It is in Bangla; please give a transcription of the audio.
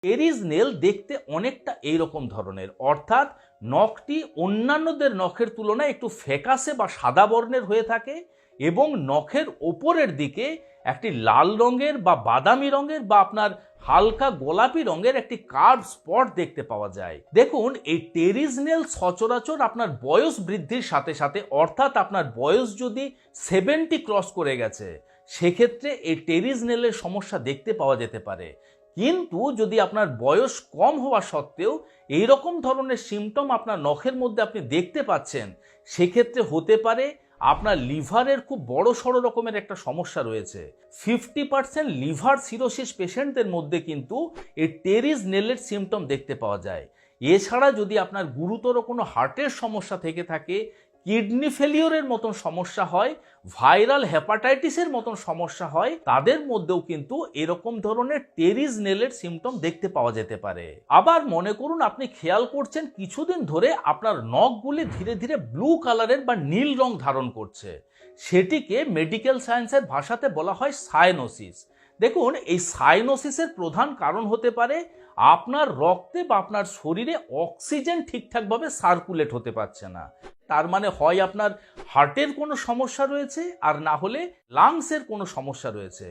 টেরিস নেল দেখতে অনেকটা এইরকম ধরনের, অর্থাৎ নখটি অন্যান্যদের নখের তুলনায় একটু ফ্যাকাসে বা সাদা বর্ণের হয়ে থাকে এবং নখের ওপরের দিকে একটি লাল রঙের বা বাদামি রঙের বা আপনার হালকা গোলাপি রঙের একটি কার্ভ স্পট দেখতে পাওয়া যায়। দেখুন, এই টেরিস নেল সচরাচর আপনার বয়স বৃদ্ধির সাথে সাথে, অর্থাৎ আপনার বয়স যদি 70 ক্রস করে গেছে, সেক্ষেত্রে এই টেরিস নেলের সমস্যা দেখতে পাওয়া যেতে পারে। কিন্তু যদি আপনার বয়স কম হওয়া সত্ত্বেও এই রকম ধরনের সিমটম আপনার নখের মধ্যে আপনি দেখতে পাচ্ছেন, সেক্ষেত্রে হতে পারে আপনার লিভারের খুব বড় সড়ো রকমের একটা সমস্যা রয়েছে। 50% লিভার সিরোসিস পেশেন্টদের মধ্যে কিন্তু এই টেরিস নেলের সিমটম দেখতে পাওয়া যায়। এছাড়া যদি আপনার গুরুতর কোনো হার্টের সমস্যা থেকে থাকে, কিডনি ফেলিওরের মতন সমস্যা হয়, ভাইরাল হেপাটাইটিসের মতন সমস্যা হয়, তাদের মধ্যেও কিন্তু এরকম ধরনের টেরিস নেলের সিমটম দেখতে পাওয়া যেতে পারে। আবার মনে করুন আপনি খেয়াল করছেন কিছুদিন ধরে আপনার নখগুলি ধীরে ধীরে ব্লু কালারের বা নীল রং ধারণ করছে, সেটিকে মেডিকেল সায়েন্সের ভাষাতে বলা হয় সাইনোসিস। দেখুন, এই সাইনোসিসের প্রধান কারণ হতে পারে আপনার রক্তে বা আপনার শরীরে অক্সিজেন ঠিকঠাকভাবে সার্কুলেট হতে পারছে না। তার মানে হয় আপনার হার্টের কোনো সমস্যা রয়েছে, আর না হলে লাংসের কোনো সমস্যা রয়েছে।